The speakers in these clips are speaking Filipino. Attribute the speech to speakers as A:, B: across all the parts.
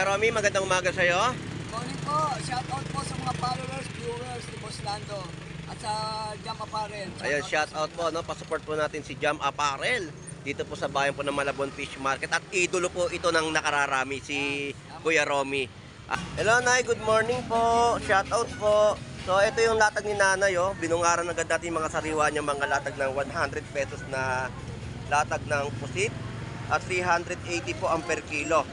A: Romy, magandang umaga sa'yo.
B: Morning po, shoutout po sa mga followers, viewers ni Boss Lando at sa Jam Apparel.
A: Ayun, shoutout po, no? Pasupport po natin si Jam Apparel dito po sa bayan po ng Malabon Fish Market. At idolo po ito ng nakararami, si Kuya Romy. Hello, Nay. Good morning po. Shoutout po. So, ito yung latag ni Nanay, oh. Binungaran agad natin mga sariwa niya, mga latag ng 100 pesos na latag ng pusit at 380 po ang per kilo.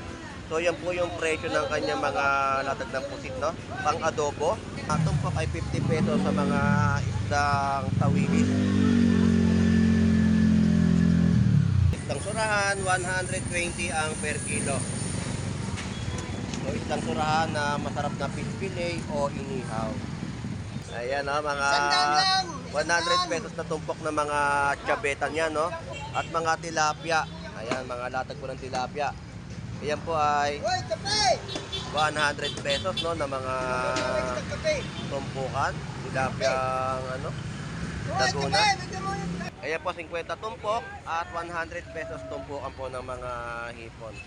A: So, yan po yung presyo ng kanyang mga latag ng pusit, no? Pang adobo. Atong po ay 50 pesos sa mga isdang tawilis. Isdang surahan, 120 ang per kilo. So, isdang surahan na masarap na fish fillet o inihaw. Ayan, no? Mga 100 pesos na tumpok na mga tsabetan yan, no? At mga tilapia. Ayan, mga latag po ng tilapia. Ayan po ay 100 pesos, no, na mga tumpukan, tilapiyang ano, Laguna. Ayan po 50 tumpok at 100 pesos tumpukan po ng mga hipon.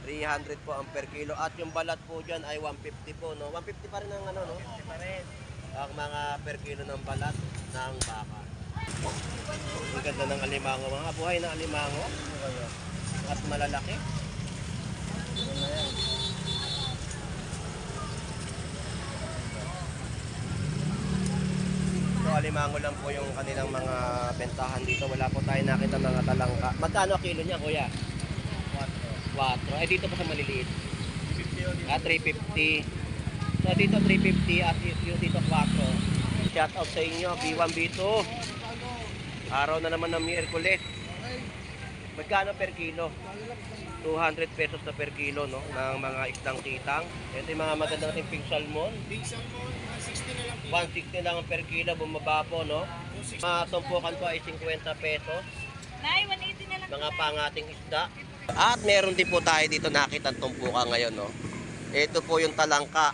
A: 300 po ang per kilo at yung balat po diyan ay 150 po, no. 150 pa rin ang ano, no. 150 pa rin ang mga per kilo ng balat ng baka. Ang ganda ng alimango, mga buhay na alimango at malalaki. So, alimango lang po yung kanilang mga bentahan dito. Wala po tayo nakita mga talangka. Magkano kilo niya, kuya? 4. Eh, dito po sa maliliit. 350. So, dito 350 at yung dito 4. Shout out sa inyo, B1, B2. Araw na naman ng Miyerkules. Magkano per kilo? 200 pesos na per kilo, no, ng mga isdang kitang. Ito yung mga magandang pink salmon.
C: Big salmon, 160 na lang.
A: 160 lang per kilo, bumaba po, no. Mga tumpukan po ay 50 pesos.
D: Nay, 180 na lang.
A: Mga pangating isda. At meron din po tayo dito nakita tumpukan ngayon, no. Ito po yung talangka.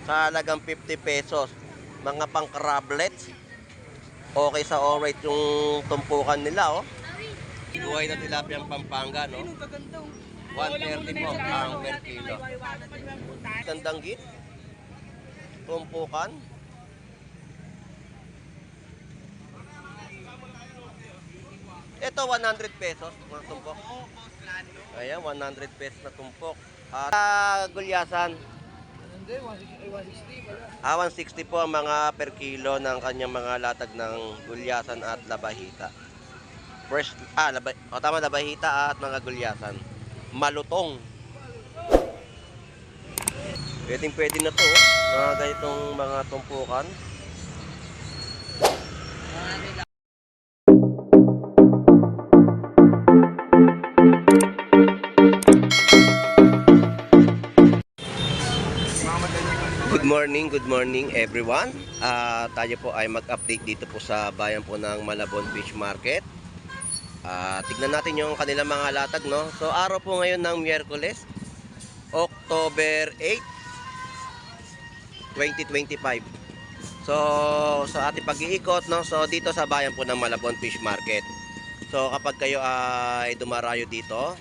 A: Sa halagang 50 pesos. Mga pang crablets. Okay sa alright yung tumpukan nila, oh. Buhay na tilapiyang Pampanga, no? 130 po ang per kilo. Tandanggit, tumpukan. Ito 100 pesos, mga tumpok. Ayan, 100 pesos na tumpok. At gulyasan. 160 po ang mga per kilo ng kanyang mga latag ng gulyasan at labahita. Fresh, labahita at mga gulyasan. Malutong. Pwede na to, mga ganitong mga tumpukan. Good morning everyone. Tayo po ay mag-update dito po sa bayan po ng Malabon Fish Market. Tignan natin yung kanilang mga latag, no? So, araw po ngayon ng Miyerkules, October 8, 2025. So, sa ating pag-iikot, no? So, dito sa bayan po ng Malabon Fish Market. So, kapag kayo ay dumarayo dito,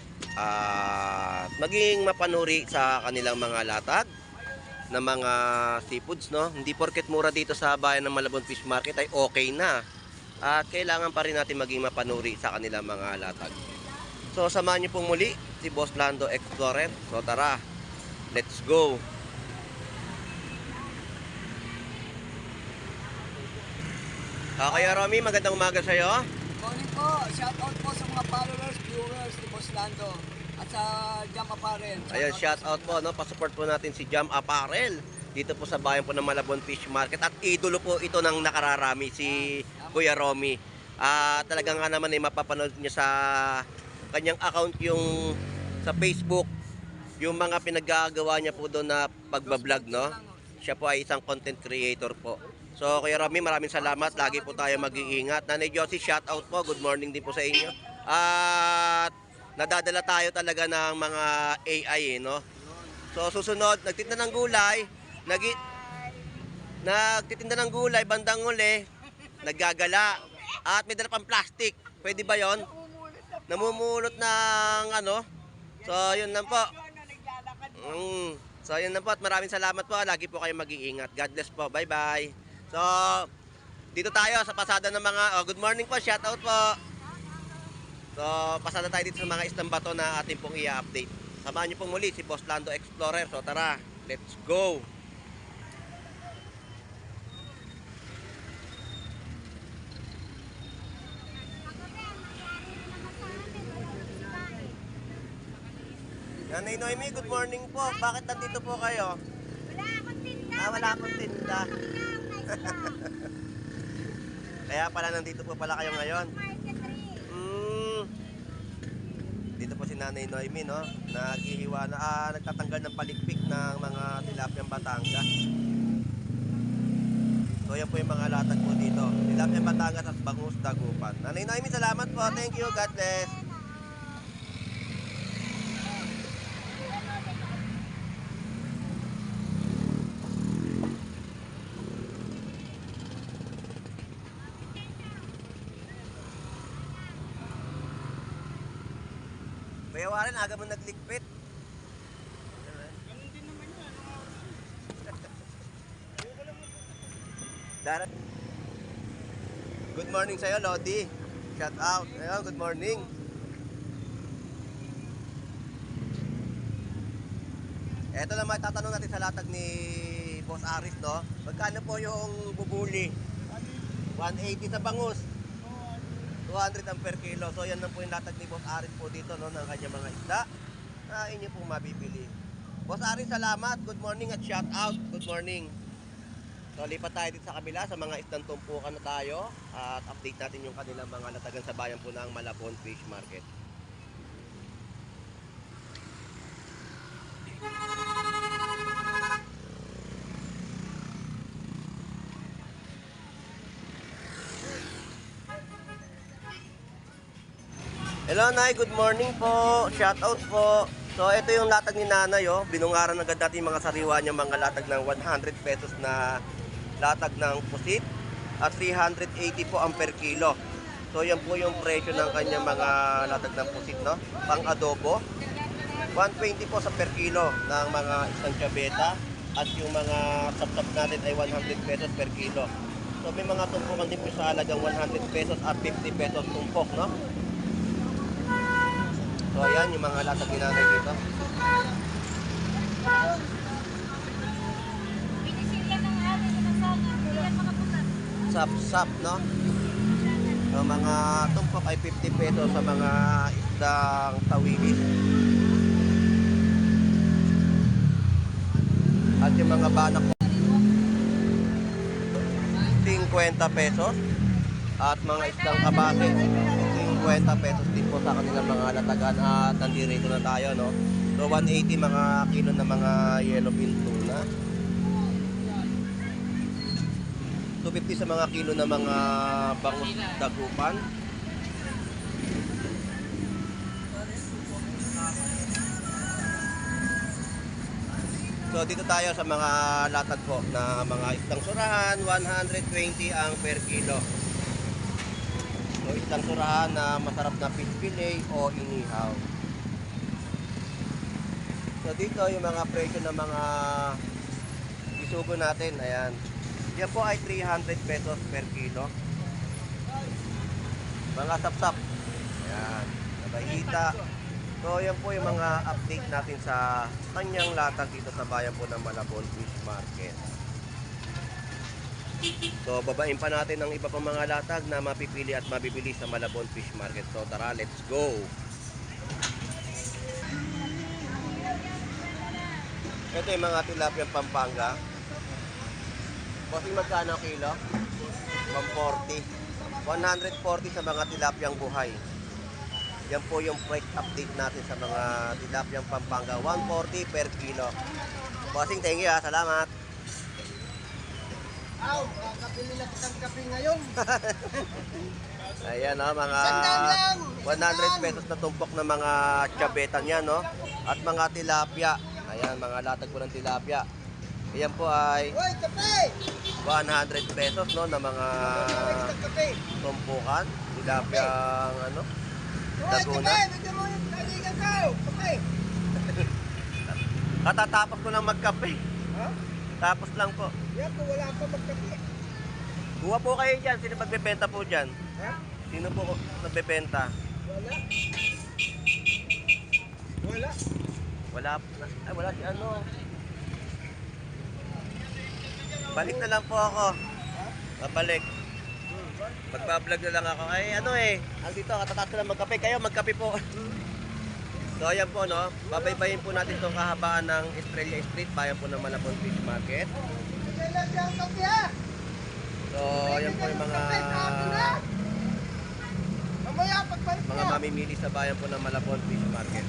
A: maging mapanuri sa kanilang mga latag na mga seafoods, no? Hindi porket mura dito sa bayan ng Malabon Fish Market ay okay na. At kailangan pa rin natin maging mapanuri sa kanilang mga latag. So, samahan niyo pong muli si Boss Lando Explorer. So, tara, let's go. Kaya Romy, magandang umaga sa'yo.
B: Morning po, shoutout po sa mga followers, viewers ni Boss Lando at sa Jam Apparel.
A: Ayun, shoutout po, no? Pasupport po natin si Jam Apparel dito po sa bayan po ng Malabon Fish Market. At idolo po ito ng nakararami, si Kuya Romy. Talagang nga naman ay mapapanood niyo sa kanyang account yung sa Facebook, yung mga pinaggagawa niya po doon na pagbablog, no? Siya po ay isang content creator po. So, Kuya Romy, maraming salamat. Lagi po tayo mag-iingat. Nanay Josie, shout out po. Good morning din po sa inyo. At nadadala tayo talaga ng mga AI, no? So, susunod, nagtitinda ng gulay, nagtitinda ng gulay, bandang uli, naggagala, at may dala pang plastic. Pwede ba yon? Namumulot ng ano? So, yun lang po. So, yun na po at maraming salamat po. Lagi po kayong mag-iingat. God bless po. Bye-bye. So, dito tayo sa pasada ng mga... Oh, good morning po. Shout out po. So, pasada tayo dito sa mga isdang bato na ating pong i-update. Samahan niyo pong muli si Boss Lando Explorer. So, tara. Let's go. Nanay Noemi, good morning po. Bakit nandito po kayo?
D: Wala akong tinda.
A: Wala akong tinda. Kaya pala nandito po pala kayo ngayon. Dito po si Nanay Noemi, no? Naghihiwa na, nagtatanggal ng palikpik ng mga tilapiyang Batangas. So yan po yung mga latag po dito. Tilapiyang Batangas at bangus dagupan. Nanay Noemi, salamat po. Thank you. God bless. Kuya Warren, aga mo naglikpit.
C: Ganun din naman yan.
A: Darat. Good morning sa'yo, Lodi. Shout out. Ayun, good morning. Ito lang tatanong natin sa latag ni Boss Aris, no? Magkano po yung bubuli? 180 sa bangus. 200 ang per kilo. So yan lang po yung latag ni Boss Aris po dito, no, ng kanyang mga isda na inyo pong mabibili. Boss Aris, salamat. Good morning at shout out. Good morning. So lipat tayo dito sa kabila sa mga isdang tumpukan na tayo at update natin yung kanilang mga latagan sa bayan po ng Malabon Fish Market. Hello Nay, good morning po. Shout out po. So ito yung latag ni Nanay, oh. Binungaran agad natin yung mga sariwa niya, mga latag ng 100 pesos na latag ng pusit at 380 po ang per kilo. So yan po yung presyo ng kanyang mga latag ng pusit, no? Pang adobo. 120 po sa per kilo ng mga isang chabeta at yung mga sap-sap natin ay 100 pesos per kilo. So may mga tumpukan din po sa halagang 100 pesos at 50 pesos tumpok, no? So ayan yung mga latag ni Nanay dito.
D: Pinisilya ng amin, inasana. Hindi yan mga putas.
A: Sap-sap, no? So mga tumpok ay 50 pesos sa mga isdang tawilis. At yung mga banak po 50 pesos. At mga isdang kabase 50 pesos din po sa kanilang mga latagan. At nandito na tayo, no? So 180 mga kilo na mga yellowfin tuna. 250 sa mga kilo na mga bangus dagupan. So dito tayo sa mga latag po na mga isdang surahan, 120 ang per kilo. So isdang surahan na masarap na fish fillet o inihaw. So dito yung mga presyo ng mga isugo natin, ayan. Yan po ay 300 pesos per kilo. Mga sapsap. Ayan, nabahita. So yan po yung mga update natin sa kanyang latag dito sa bayan po ng Malabon Fish Market. So babain pa natin ang iba pang mga latag na mapipili at mabibili sa Malabon Fish Market. So tara, let's go! Ito yung mga tilapiyang Pampanga. Kasi magkano kilo? 140. 140 sa mga tilapiyang buhay. Yan po yung price update natin sa mga tilapiyang Pampanga. 140 per kilo. Bossing, thank you ha. Salamat.
B: Aw, kapili lang kitang kape ngayon.
A: Ayan o, mga 100 pesos na tumpok na mga tsabetan yan, no? At mga tilapia. Ayan, mga latag po ng tilapia. Ayan po ay
B: Hoy, kape!
A: 100 pesos, no? Na mga
B: Kape!
A: tumpukan. Tilapiyang, ano?
B: Hoy,
A: Laguna.
B: kape! Bigyan mo yung kaligan ko! Kape!
A: Katatapos ko lang magkape.
B: Ha?
A: Tapos lang po.
B: Yan po, wala pa magkape.
A: Kuha po kayo dyan. Sino magbebenta po dyan?
B: Ha?
A: Sino po nagbebenta?
B: Wala. Wala.
A: Wala. Ay, wala si ano. Balik na lang po ako. Babalik. Magpa-vlog na lang ako. Ay, ano eh. Andito, katatapos ko lang magkape. Kayo, magkape po. So, ayan po, no. Babaybayin po natin itong kahabaan ng Estrella Street. Bayan po ng Malabon Fish Market. So, ayan po yung mga mamimili sa bayan po ng Malabon Fish Market.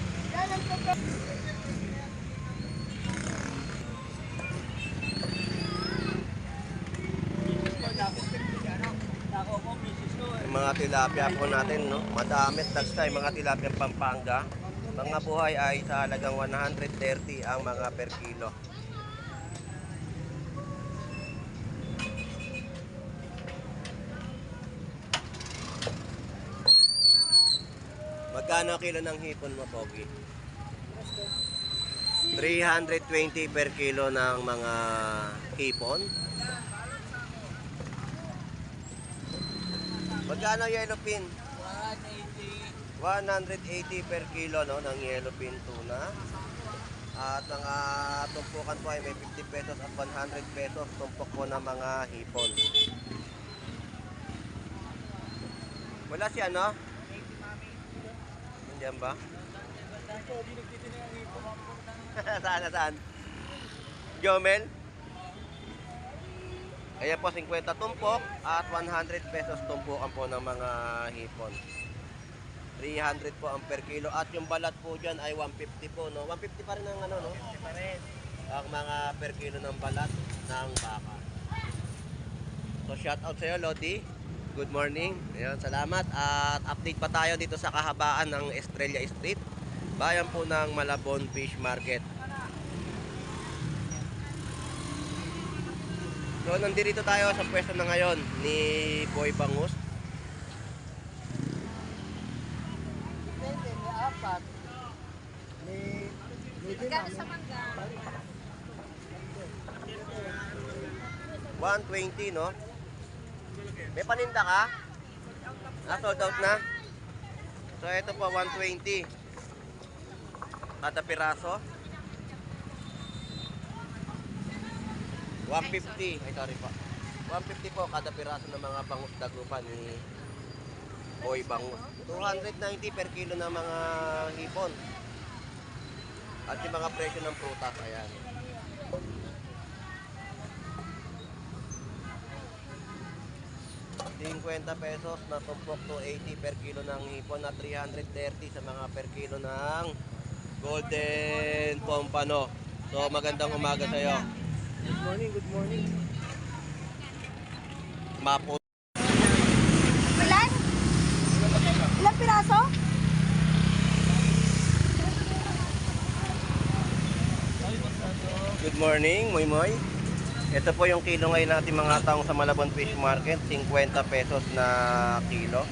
A: Yung mga tilapia po natin, no? Madami, tagsay, mga tilapia Pampanga. Mga buhay ay sa halagang 130 ang mga per kilo. Magkano kilo ng hipon mo, Pogi? 320 per kilo ng mga hipon. Magkano yellowfin? 180 per kilo, no, ng yellowfin tuna. At ang tumpukan po ay may 50 pesos at 100 pesos tumpok po ng mga hipon. Wala si ano? Nandiyan ba? Saan na saan? Jomel? Kaya po 50 tumpok at 100 pesos tumpukan po ng mga hipon. 300 po ang per kilo at yung balat po dyan ay 150 po, no? 150 pa rin ang ano, no? 150 pa rin. Ang mga per kilo ng balat ng baka. So shout out sa iyo, Lodi. Good morning. Ayun, salamat at update pa tayo dito sa kahabaan ng Estrella Street. Bayan po ng Malabon Fish Market. So nandito tayo sa pwesto na ngayon ni Boy Bangus.
D: Magkano sa mangga?
A: 120, no? May paninda ka? Sold out na? So ito po 120 kada piraso. 150, ay sorry po. 150 po kada piraso ng mga bangus dagupan ni Boy Bangus. 290 per kilo ng mga hipon. At yung mga presyo ng prutas, ayan. ₱50 na tumpok to 80 per kilo ng hipon at 330 sa mga per kilo ng golden pompano. So magandang umaga sa iyo.
B: Good morning, good morning.
A: Mapo.
D: Ilan? Ilang piraso?
A: Good morning, Moy Moy. Ito po yung kilo ngayon natin mga taong sa Malabon Fish Market, 50 pesos na kilo.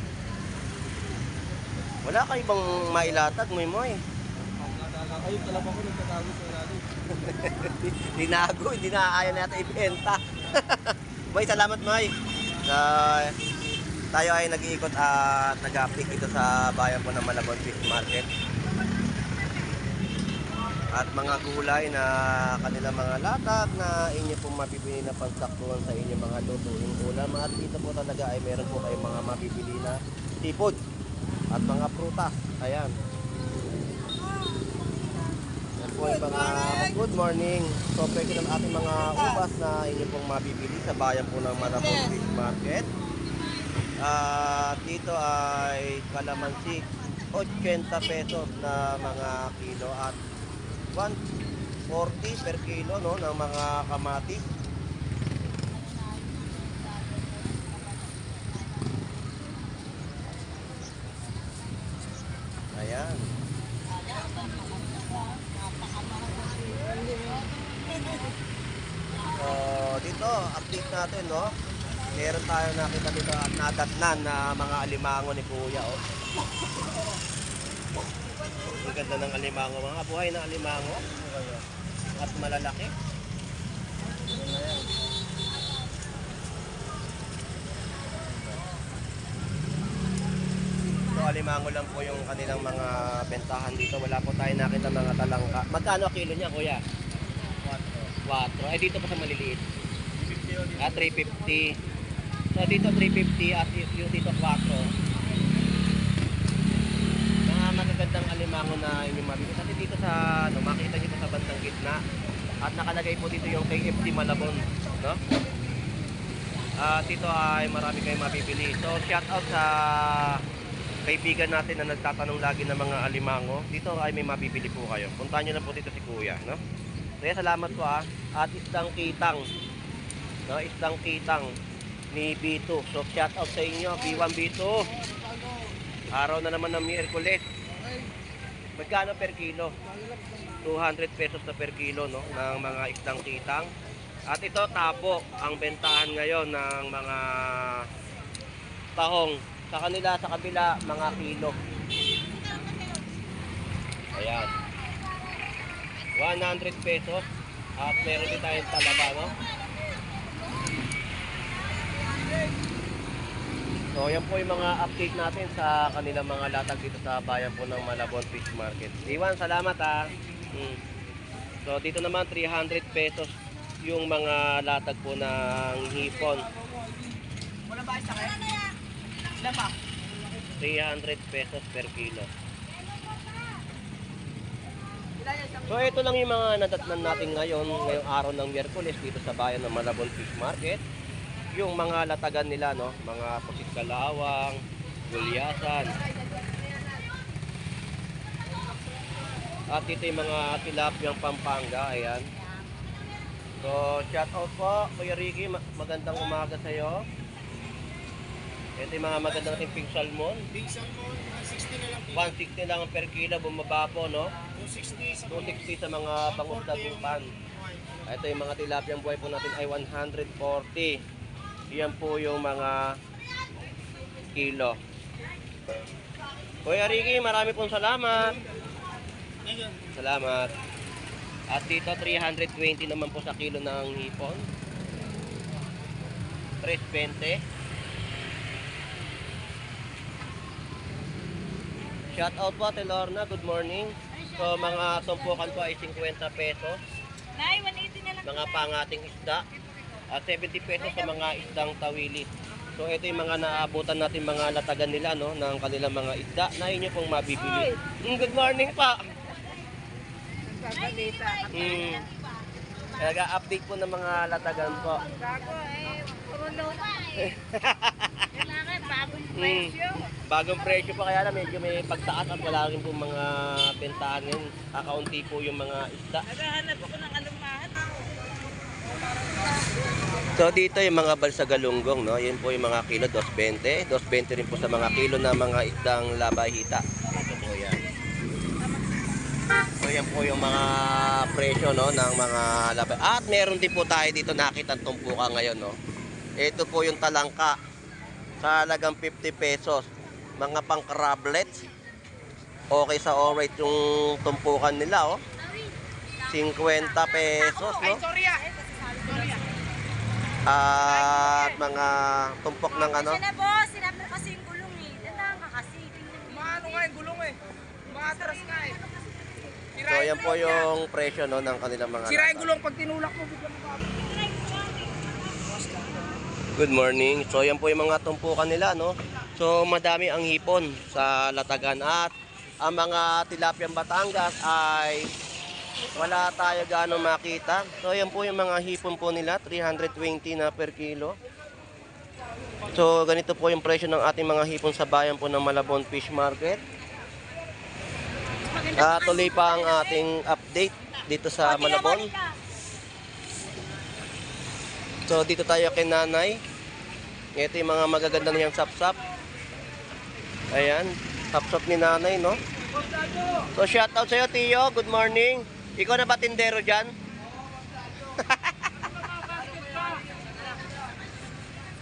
A: Wala kayo bang mailatag, Moy Moy?
B: Ayun, talaga ko nagtatago sa natin.
A: Dinago, hindi na kaya natin ibenta. Boy, salamat Moy. Tayo ay nag-iikot at nag-update dito sa bayan po ng Malabon Fish Market. At mga gulay na kanilang mga latag na inyo pong mabibili na pansaktuhan sa inyong mga lutuing ulam. At dito po talaga ay meron po kayong mga mabibili na seafood at mga prutas. Ayan. Yan po yung mga good morning. So, pwede ng ating mga ubas na inyo pong mabibili sa bayan po ng Malabon Fish Market. At dito ay kalamansi, 80 pesos na mga kilo at 140 per kilo, no, ng mga kamatis. Ayan. So, dito, update natin, no? Meron tayo nakita dito at nadatnan na mga alimango ni Kuya, oh. Ang ganda ng alimango, mga buhay na alimango. malalaki. So alimango lang po yung kanilang mga bentahan dito. Wala po tayo nakita mga talangka. Magkano kilo niya, kuya? 4. Eh dito pa sa maliliit. 350. So dito 350 at yung dito 4. Mga magagandang alimango na inyong mabibili. Kasi dito sa, makita nyo po sa bandang gitna. At nakalagay po dito yung KFC Malabon. No? Dito ay marami kayong mabibili. So shout out sa kaibigan natin na nagtatanong lagi ng mga alimango. Dito ay may mabibili po kayo. Puntahan nyo lang po dito si Kuya. No? Kaya salamat po At isdang kitang. No? Isdang kitang ni B2. So shout out sa inyo. B1, B2. Araw na naman ng Miyerkules. Magkano per kilo? 200 pesos na per kilo, no? Ng mga isdang kitang. At ito tabo ang bentahan ngayon ng mga tahong. Sa kanila, sa kabila, mga kilo. Ayan. 100 pesos. At meron din tayong talaba, no? So, yan po yung mga update natin sa kanilang mga latag dito sa bayan po ng Malabon Fish Market. Iwan, salamat So, dito naman 300 pesos yung mga latag po ng hipon.
B: Wala ba isa kayo? Ilan pa?
A: 300 pesos per kilo. So ito lang yung mga nadatnan natin ngayong araw ng Miyerkules dito sa bayan ng Malabon Fish Market. Yung mga latagan nila, no, mga pusit kalawang, gulyasan. At ito yung mga tilapiyang Pampanga, ayan. So shout out po Kuya Ricky, magandang umaga sa iyo. Ito yung mga magandang nating pink salmon.
C: Big salmon, 160 na lang kilo.
A: 160 lang per kilo, bumaba po, no?
C: 260 sa
A: 260 sa mga pangus-dagupan. Ito yung mga tilapiyang buhay po natin ay 140. Yan po yung mga kilo. Kuya Ricky, marami pong salamat. Salamat. At dito 320 naman po sa kilo ng hipon. 320. Shout out po Ate Lorna, good morning. So mga tumpukan po ay 50 pesos.
D: Nay, 180 na lang.
A: Mga pangating isda. At 70 pesos sa mga isdang tawili. So ito yung mga naabutan natin mga latagan nila, no, ng kanilang mga isda na inyo pong mabibili. Good morning pa. Nag-update po ng mga latagan po.
D: Bago puro luma Kailangan bagong presyo.
A: Bagong presyo pa, kaya na medyo may pagtaas at wala rin po mga bentahan ngayon. Kakaunti po yung mga isda.
D: Naghahanap ako ng alumahan.
A: So dito yung mga balsagalunggong, no? Yan po yung mga kilo, 220. 220 rin po sa mga kilo na mga isdang labahita. Ito po yan. So yan po yung mga presyo, no, ng mga labay. At meron din po tayo dito nakita tumpukan ngayon, no. Ito po yung talangka sa halagang 50 pesos. Mga pang crablets. Okay sa alright yung tumpukan nila, oh. 50 pesos, no. At mga tumpok ng ano.
D: Siya na boss, sinap na kasi yung gulong Datang ka kasi.
B: Maano nga yung gulong Maatras nga
A: So yan po yung presyo, no, ng kanilang mga
B: Sira yung
A: latag.
B: gulong pag tinulak mo. Bigla mo
A: Good morning. So yan po yung mga tumpukan nila, no. So madami ang hipon sa latagan at ang mga tilapiyang Batangas ay wala tayo gaano makita. So yan po yung mga hipon po nila, 320 na per kilo. So ganito po yung presyo ng ating mga hipon sa bayan po ng Malabon Fish Market. Tuloy pa ang ating update dito sa Malabon. So dito tayo kay Nanay. Ito yung mga magaganda niyang sapsap. Ayan, sapsap ni Nanay, no? So shout out sa'yo, Tiyo. Good morning. Ikaw na ba tindero dyan?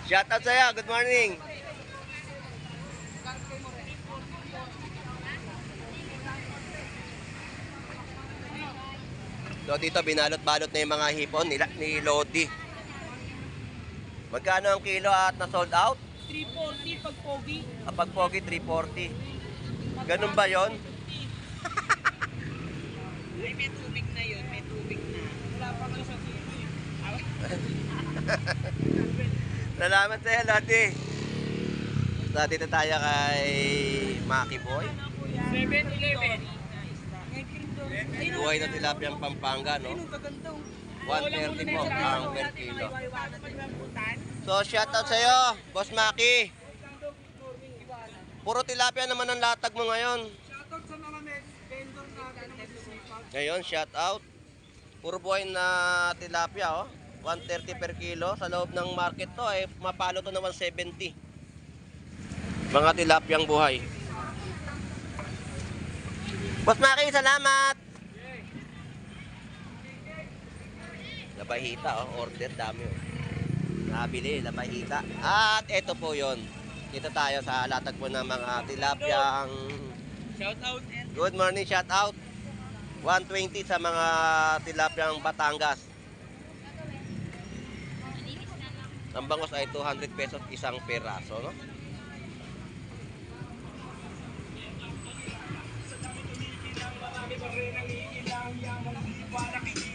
A: Shout out sa'yo. Good morning. So dito binalot-balot na yung mga hipon ni Lodi. Magkano ang kilo at na sold out?
D: 340 pag pogi.
A: Kapag pogi, 340. Ganun ba yon?
D: Ay, may tubig na yun. May tubig na. Wala pa nga sa tubig.
A: Salamat sa'yo, Lodi. So, dito tayo kay Maki Boy.
D: 7-Eleven.
A: Buhay na tilapiyang Pampanga, no? 130 po ang per kilo. So, shoutout sa'yo, Boss Maki. Puro tilapia naman ang latag mo ngayon.
B: Shoutout sa mga vendor natin ng masisipag.
A: Ngayon, shoutout. Puro buhay na tilapia, oh. 130 per kilo. Sa loob ng market to, eh, mapalo to na 170. Mga tilapyang buhay. Boss Maki, salamat! Labahita, oh. Order, dami, oh. Nabili, labahita. At ito po yon. Dito tayo sa latag po ng mga tilapyang...
B: Shout out.
A: Good morning, shoutout. 120 sa mga tilapyang Batangas. Ang bangos ay 200 pesos isang peraso, no?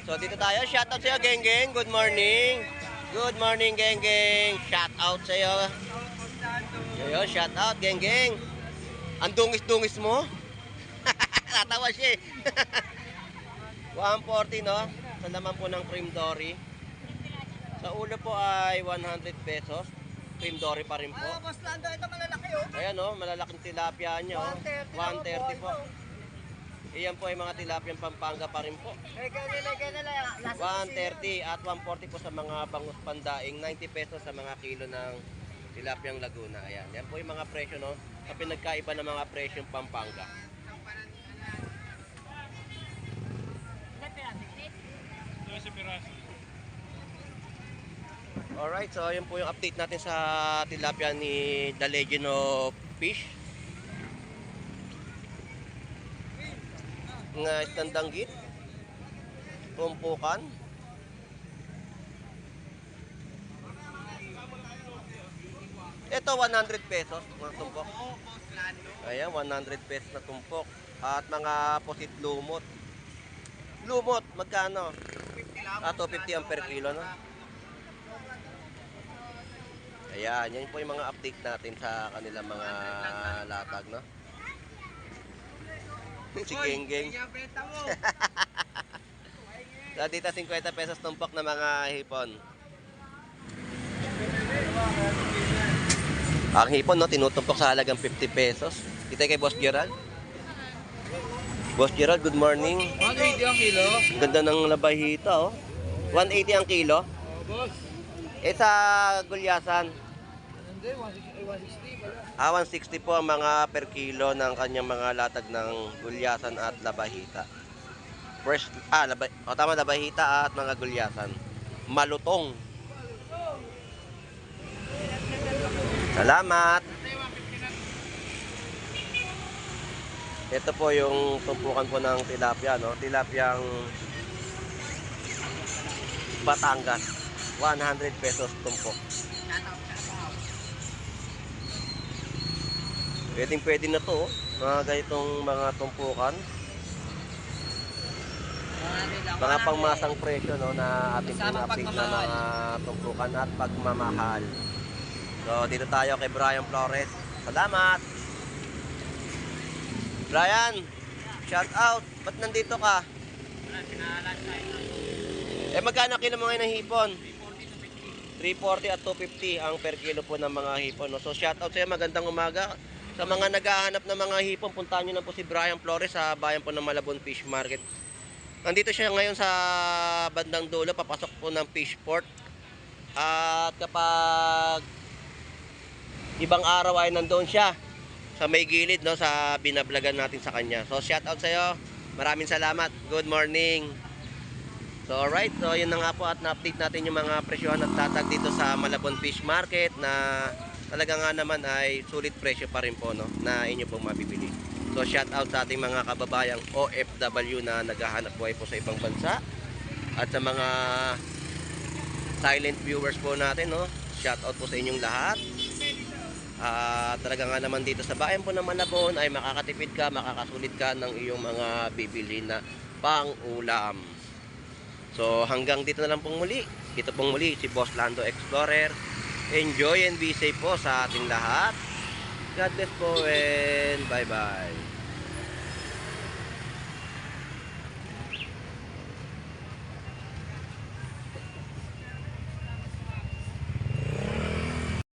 A: So dito tayo, shoutout sa'yo, Geng Geng. Good morning. Good morning, Geng Geng. Shoutout sa'yo. Yo, shoutout, Geng Geng. Ang dungis-dungis mo. Natawa siya eh. 140, no? Sa laman po ng cream dory. Sa ulo po ay 100 pesos. Cream dory pa rin po.
B: Boss Lando, ito malalaki oh.
A: Ayan, oh, malalaking tilapia niya, oh. 130 po. Iyan po ay mga tilapiyang Pampanga pa rin po. 130 at 140 po sa mga bangus pandaing. 90 pesos sa mga kilo ng tilapiyang Laguna. Ayan, yan po yung mga presyo, no? Sa pinagkaiba ng mga presyong Pampanga. Alright, so yun po yung update natin sa tilapia ni The Legend of Fish. Nga istandanggit, tumpukan. Ito 100 pesos mga tumpok. Ayan, 100 pesos na tumpok. At mga posit lumot. Lumot, magkano? 250 ang per kilo, no? Ayan, yan po yung mga update natin sa kanilang mga latag, no? Si Geng Geng. So, dito 50 pesos tumpok na mga hipon. Ang hipon, no, tinutumpok sa halagang 50 pesos. Kita kay Boss Gerald. Boss Gerald, good morning.
B: 180 ang kilo.
A: Ang ganda ng labahita, oh. 180 ang kilo.
B: Oh, boss.
A: Eh sa gulyasan,
B: Hindi, 160 pala.
A: 160 po ang mga per kilo ng kanyang mga latag ng gulyasan at labahita. Fresh, tama, labahita at mga gulyasan. Malutong. Salamat. Ito po yung tumpukan po ng tilapia, no? Tilapyang Batangas. 100 pesos tumpok. Pwede na to, mga ganitong mga tumpukan. Mga pangmasang presyo, no, na ating pinapig na mga tumpukan at pagmamahal. So dito tayo kay Brian Flores. Salamat. Brian, shout out. Ba't nandito ka? Eh magkano kilo mo ngayon ng hipon? 340 at 250 ang per kilo po ng mga hipon, no? So shout out sa iyo, magandang umaga. Sa mga naghahanap ng mga hipon, puntahan nyo na po si Brian Flores sa bayan po ng Malabon Fish Market. Nandito siya ngayon sa bandang dulo, papasok po ng fish port. At kapag ibang araw ay nandoon siya sa may gilid, no, sa binablagan natin sa kanya. So shout out sa iyo. Maraming salamat. Good morning. So alright, so yun na nga po at na-update natin yung mga presyohan at tatag dito sa Malabon Fish Market na talaga nga naman ay sulit presyo pa rin po, no, na inyo pong mabibili. So shout out sa ating mga kababayang OFW na naghahanap buhay po sa ibang bansa At sa mga silent viewers po natin, no? Shout out po sa inyong lahat. Talaga nga naman dito sa bayan po ng Malabon ay makakatipid ka, makakasulit ka ng iyong mga bibili na pang-ulam. So hanggang dito na lang pong muli. Ito pong muli si Boss Lando Explorer. Enjoy and be safe po sa ating lahat. God bless po and bye bye.